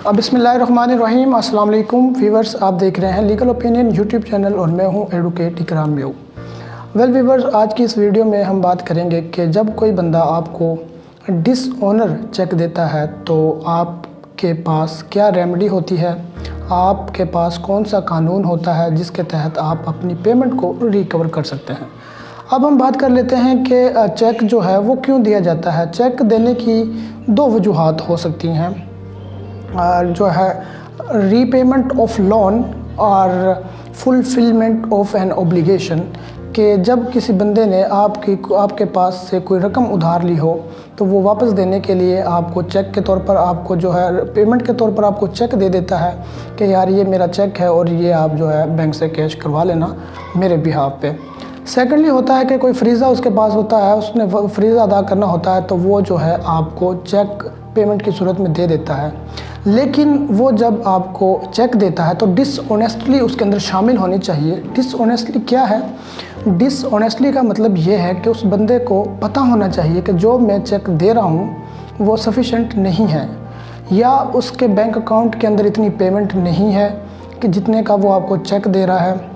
बिस्मिल्लाहिर्रहमानिर्रहीम। अस्सलाम वालेकुम व्यूवर्स, आप देख रहे हैं लीगल ओपिनियन यूट्यूब चैनल और मैं हूं एडवोकेट इकराम मेव। वेल व्यूवर्स, आज की इस वीडियो में हम बात करेंगे कि जब कोई बंदा आपको डिसऑनर चेक देता है तो आपके पास क्या रेमेडी होती है, आपके पास कौन सा कानून होता है जिसके तहत आप अपनी पेमेंट को रिकवर कर सकते हैं। अब हम बात कर लेते हैं कि चेक जो है वो क्यों दिया जाता है। चेक देने की दो वजूहात हो सकती हैं, जो है रीपेमेंट ऑफ लोन और फुलफिलमेंट ऑफ एन ओब्लिगेशन, कि जब किसी बंदे ने आपके पास से कोई रकम उधार ली हो तो वो वापस देने के लिए आपको चेक के तौर पर, आपको जो है पेमेंट के तौर पर आपको चेक दे देता है कि यार ये मेरा चेक है और ये आप जो है बैंक से कैश करवा लेना मेरे बिहाफ पे। सेकेंडली होता है कि कोई फ्रीज़ा उसके पास होता है, उसने फ्रीज़ा अदा करना होता है तो वो जो है आपको चेक पेमेंट की सूरत में दे देता है। लेकिन वो जब आपको चेक देता है तो डिसऑनेस्टली उसके अंदर शामिल होनी चाहिए। डिसऑनेस्टली क्या है? डिसऑनेस्टली का मतलब ये है कि उस बंदे को पता होना चाहिए कि जो मैं चेक दे रहा हूँ वो सफिशेंट नहीं है, या उसके बैंक अकाउंट के अंदर इतनी पेमेंट नहीं है कि जितने का वो आपको चेक दे रहा है,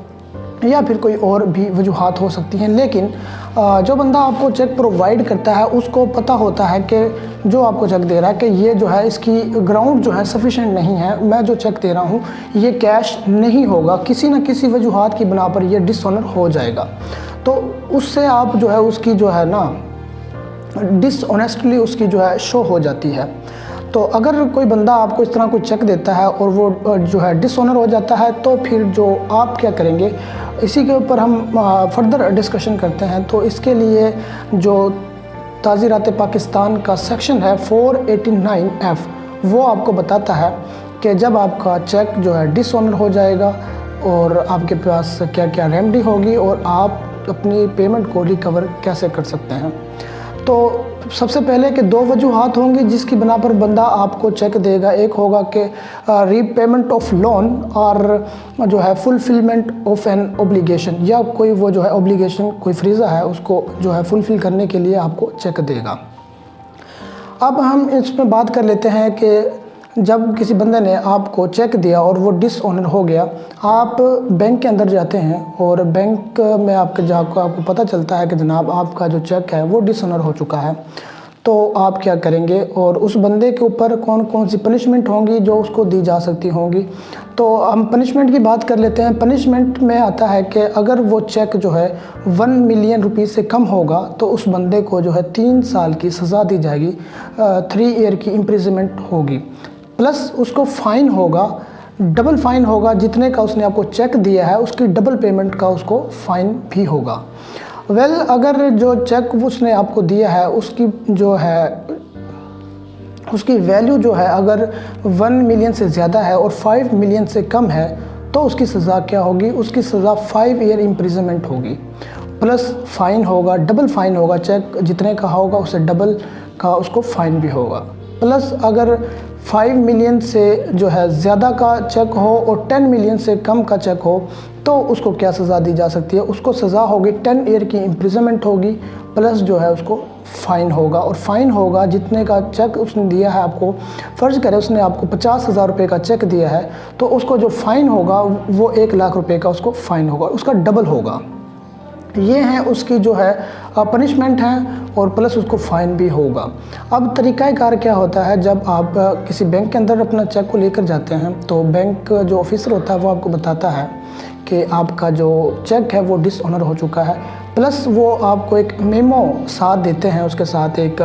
या फिर कोई और भी वजूहात हो सकती हैं। लेकिन जो बंदा आपको चेक प्रोवाइड करता है उसको पता होता है कि जो आपको चेक दे रहा है कि ये जो है इसकी ग्राउंड जो है सफिशेंट नहीं है, मैं जो चेक दे रहा हूँ ये कैश नहीं होगा, किसी न किसी वजूहात की बिना पर ये डिसऑनर हो जाएगा। तो उससे आप जो है उसकी जो है ना डिसऑनेस्टली उसकी जो है शो हो जाती है। तो अगर कोई बंदा आपको इस तरह कोई चेक देता है और वो जो है डिसऑनर हो जाता है तो फिर जो आप क्या करेंगे, इसी के ऊपर हम फर्दर डिस्कशन करते हैं। तो इसके लिए जो ताज़ीरात पाकिस्तान का सेक्शन है 489F, वो आपको बताता है कि जब आपका चेक जो है डिसऑनर हो जाएगा और आपके पास क्या क्या रेमेडी होगी और आप अपनी पेमेंट को रिकवर कैसे कर सकते हैं। तो सबसे पहले कि दो वजूहात होंगी जिसकी बना पर बंदा आपको चेक देगा। एक होगा कि रीपेमेंट ऑफ लोन और जो है फुलफिलमेंट ऑफ एन ओब्लिगेशन, या कोई वो जो है ओब्लिगेशन कोई फ्रीज़ा है उसको जो है फुलफ़िल करने के लिए आपको चेक देगा। अब हम इसमें बात कर लेते हैं कि जब किसी बंदे ने आपको चेक दिया और वो डिसऑनर हो गया, आप बैंक के अंदर जाते हैं और बैंक में आपको पता चलता है कि जनाब आपका जो चेक है वो डिसऑनर हो चुका है, तो आप क्या करेंगे और उस बंदे के ऊपर कौन कौन सी पनिशमेंट होंगी जो उसको दी जा सकती होंगी। तो हम पनिशमेंट की बात कर लेते हैं। पनिशमेंट में आता है कि अगर वो चेक जो है 1 मिलियन रुपीज़ से कम होगा तो उस बंदे को जो है 3 साल की सज़ा दी जाएगी, 3 ईयर की इम्प्रिजनमेंट होगी, प्लस उसको फ़ाइन होगा, डबल फ़ाइन होगा, जितने का उसने आपको चेक दिया है उसकी डबल पेमेंट का उसको फ़ाइन भी होगा। वेल, अगर जो चेक उसने आपको दिया है उसकी जो है उसकी वैल्यू जो है अगर 1 मिलियन से ज़्यादा है और 5 मिलियन से कम है तो उसकी सज़ा क्या होगी? उसकी सज़ा 5 ईयर इम्प्रिजनमेंट होगी, प्लस फ़ाइन होगा, डबल फ़ाइन होगा, चेक जितने का होगा उससे डबल का उसको फ़ाइन भी होगा। प्लस अगर 5 मिलियन से जो है ज़्यादा का चेक हो और 10 मिलियन से कम का चेक हो तो उसको क्या सज़ा दी जा सकती है? उसको सज़ा होगी 10 ईयर की इम्प्रिजनमेंट होगी, प्लस जो है उसको फ़ाइन होगा। और फ़ाइन होगा जितने का चेक उसने दिया है आपको, फ़र्ज़ करें उसने आपको 50,000 रुपये का चेक दिया है तो उसको जो फ़ाइन होगा वो 1 लाख रुपये का उसको फ़ाइन होगा, उसका डबल होगा। ये है उसकी जो है पनिशमेंट है और प्लस उसको फ़ाइन भी होगा। अब तरीक़ाकार क्या होता है, जब आप किसी बैंक के अंदर अपना चेक को लेकर जाते हैं तो बैंक जो ऑफिसर होता है वो आपको बताता है कि आपका जो चेक है वो डिसऑनर हो चुका है, प्लस वो आपको एक मेमो साथ देते हैं। उसके साथ एक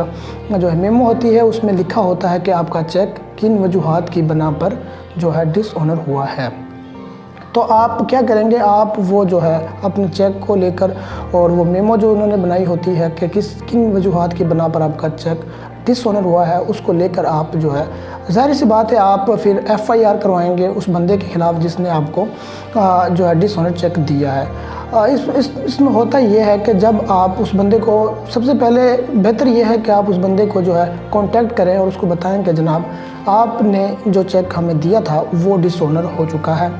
जो है मेमो होती है, उसमें लिखा होता है कि आपका चेक किन वजूहात की बना पर जो है डिसऑनर हुआ है। तो आप क्या करेंगे, आप वो जो है अपने चेक को लेकर और वो मेमो जो उन्होंने बनाई होती है कि किन वजूहात की बना पर आपका चेक डिसऑनर हुआ है, उसको लेकर आप जो है ज़ाहिर सी बात है आप फिर FIR करवाएंगे उस बंदे के ख़िलाफ़ जिसने आपको जो है डिसऑनर चेक दिया है। इसमें होता ये है कि जब आप उस बंदे को, सबसे पहले बेहतर ये है कि आप उस बंदे को जो है कांटेक्ट करें और उसको बताएं कि जनाब आपने जो चेक हमें दिया था वो डिसऑनर हो चुका है।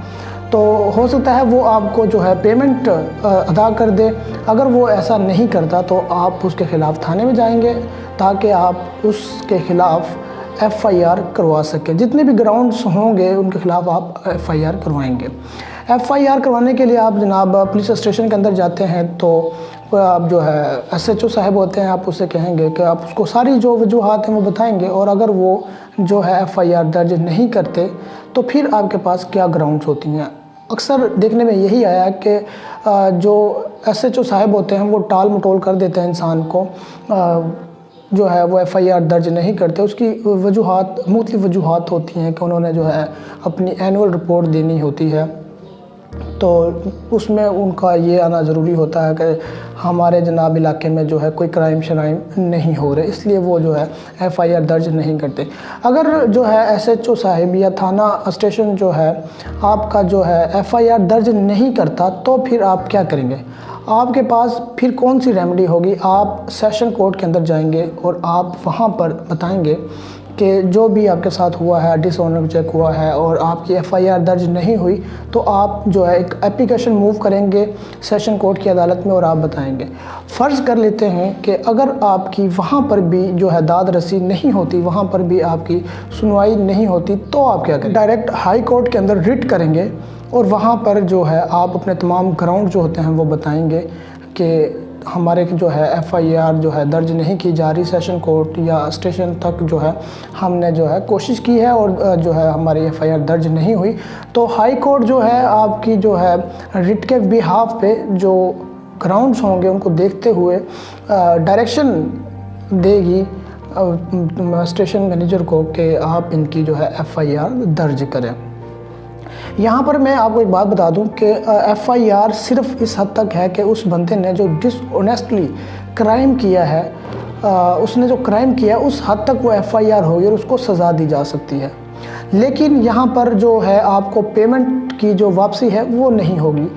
तो हो सकता है वो आपको जो है पेमेंट अदा कर दे। अगर वो ऐसा नहीं करता तो आप उसके ख़िलाफ़ थाने में जाएंगे ताकि आप उसके ख़िलाफ़ FIR करवा सकें। जितने भी ग्राउंड्स होंगे उनके खिलाफ़ आप FIR करवाएंगे। FIR करवाने के लिए आप जनाब पुलिस स्टेशन के अंदर जाते हैं तो आप जो है SHO साहब होते हैं, आप उससे कहेंगे कि आप उसको सारी जो वजूहात हैं वो बताएंगे, और अगर वो जो है FIR दर्ज नहीं करते तो फिर आपके पास क्या ग्राउंड्स होती हैं। अक्सर देखने में यही आया है कि जो SHO साहब होते हैं वो टाल मटोल कर देते हैं इंसान को, जो है वो FIR दर्ज नहीं करते। उसकी वजूहात मुख्तलिफ़ वजूहात होती हैं कि उन्होंने जो है अपनी एनुअल रिपोर्ट देनी होती है, तो उसमें उनका ये आना ज़रूरी होता है कि हमारे जनाब इलाके में जो है कोई क्राइम शराइम नहीं हो रहे, इसलिए वो जो है FIR दर्ज नहीं करते। अगर जो है SHO साहिब या थाना स्टेशन जो है आपका जो है FIR दर्ज नहीं करता तो फिर आप क्या करेंगे? आपके पास फिर कौन सी रेमेडी होगी? आप सेशन कोर्ट के अंदर जाएंगे और आप वहाँ पर बताएंगे कि जो भी आपके साथ हुआ है, डिसऑनर चेक हुआ है और आपकी FIR दर्ज नहीं हुई, तो आप जो है एक एप्लीकेशन मूव करेंगे सेशन कोर्ट की अदालत में और आप बताएंगे। फ़र्ज़ कर लेते हैं कि अगर आपकी वहाँ पर भी जो है दाद रसी नहीं होती, वहाँ पर भी आपकी सुनवाई नहीं होती, तो आप क्या करें? डायरेक्ट हाई कोर्ट के अंदर रिट करेंगे और वहाँ पर जो है आप अपने तमाम ग्राउंड जो होते हैं वो बताएंगे कि हमारे जो है FIR जो है दर्ज नहीं की जा रही, सेशन कोर्ट या स्टेशन तक जो है हमने जो है कोशिश की है और जो है हमारी FIR दर्ज नहीं हुई। तो हाई कोर्ट जो है आपकी जो है रिट के बिहाफ पे जो ग्राउंड्स होंगे उनको देखते हुए डायरेक्शन देगी स्टेशन मैनेजर को कि आप इनकी जो है FIR दर्ज करें। यहाँ पर मैं आपको एक बात बता दूँ कि FIR सिर्फ इस हद तक है कि उस बंदे ने जो डिसऑनेस्टली क्राइम किया है, उसने जो क्राइम किया उस हद तक वो FIR होगी और उसको सज़ा दी जा सकती है। लेकिन यहाँ पर जो है आपको पेमेंट की जो वापसी है वो नहीं होगी,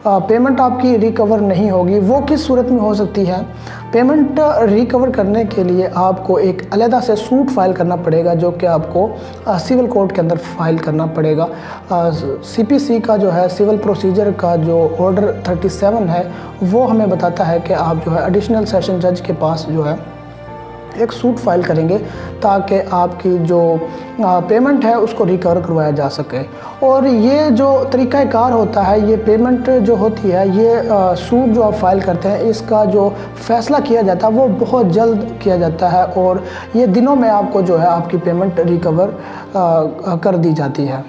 पेमेंट आपकी रिकवर नहीं होगी। वो किस सूरत में हो सकती है? पेमेंट रिकवर करने के लिए आपको एक अलहदा से सूट फाइल करना पड़ेगा, जो कि आपको सिविल कोर्ट के अंदर फाइल करना पड़ेगा। CPC का जो है सिविल प्रोसीजर का जो ऑर्डर 37 है वो हमें बताता है कि आप जो है एडिशनल सेशन जज के पास जो है एक सूट फाइल करेंगे ताकि आपकी जो पेमेंट है उसको रिकवर करवाया जा सके। और ये जो तरीक़ाकार होता है, ये पेमेंट जो होती है, ये सूट जो आप फाइल करते हैं इसका जो फ़ैसला किया जाता है वो बहुत जल्द किया जाता है और ये दिनों में आपको जो है आपकी पेमेंट रिकवर कर दी जाती है।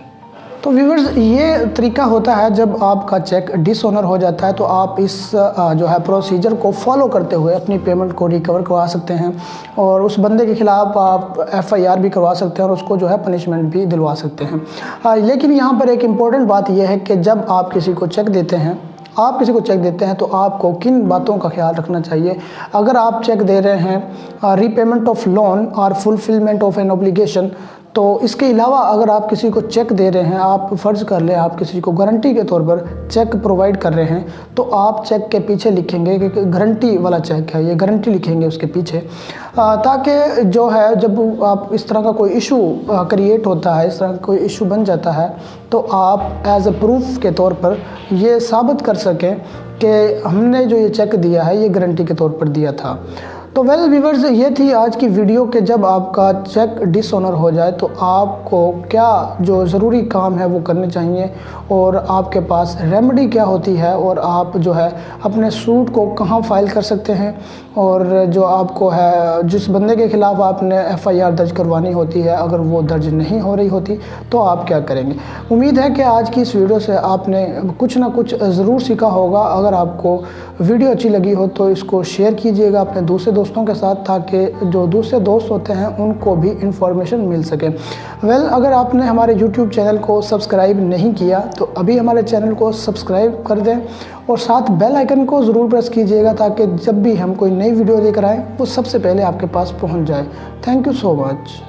तो व्यूअर्स, ये तरीका होता है जब आपका चेक डिसऑनर हो जाता है तो आप इस जो है प्रोसीजर को फॉलो करते हुए अपनी पेमेंट को रिकवर करवा सकते हैं और उस बंदे के ख़िलाफ़ आप FIR भी करवा सकते हैं और उसको जो है पनिशमेंट भी दिलवा सकते हैं। लेकिन यहाँ पर एक इम्पॉर्टेंट बात यह है कि जब आप किसी को चेक देते हैं तो आपको किन बातों का ख्याल रखना चाहिए। अगर आप चेक दे रहे हैं रीपेमेंट ऑफ लोन और फुलफिलमेंट ऑफ एन ऑब्लिगेशन, तो इसके अलावा अगर आप किसी को चेक दे रहे हैं, आप फ़र्ज़ कर लें आप किसी को गारंटी के तौर पर चेक प्रोवाइड कर रहे हैं, तो आप चेक के पीछे लिखेंगे कि गारंटी वाला चेक है, ये गारंटी लिखेंगे उसके पीछे, ताकि जो है जब आप इस तरह का कोई इशू क्रिएट होता है, इस तरह का कोई इशू बन जाता है, तो आप एज ए प्रूफ के तौर पर ये साबित कर सकें कि हमने जो ये चेक दिया है ये गारंटी के तौर पर दिया था। तो वेल व्यूअर्स, ये थी आज की वीडियो कि जब आपका चेक डिसऑनर हो जाए तो आपको क्या जो ज़रूरी काम है वो करने चाहिए और आपके पास रेमेडी क्या होती है और आप जो है अपने सूट को कहाँ फाइल कर सकते हैं और जो आपको है जिस बंदे के ख़िलाफ़ आपने FIR दर्ज करवानी होती है, अगर वो दर्ज नहीं हो रही होती तो आप क्या करेंगे। उम्मीद है कि आज की इस वीडियो से आपने कुछ ना कुछ ज़रूर सीखा होगा। अगर आपको वीडियो अच्छी लगी हो तो इसको शेयर कीजिएगा अपने दूसरे दोस्तों के साथ, ताकि जो दूसरे दोस्त होते हैं उनको भी इंफॉर्मेशन मिल सके। वेल, अगर आपने हमारे YouTube चैनल को सब्सक्राइब नहीं किया तो अभी हमारे चैनल को सब्सक्राइब कर दें और साथ बेल आइकन को ज़रूर प्रेस कीजिएगा ताकि जब भी हम कोई नई वीडियो लेकर आएँ वो सबसे पहले आपके पास पहुंच जाए। Thank you so much.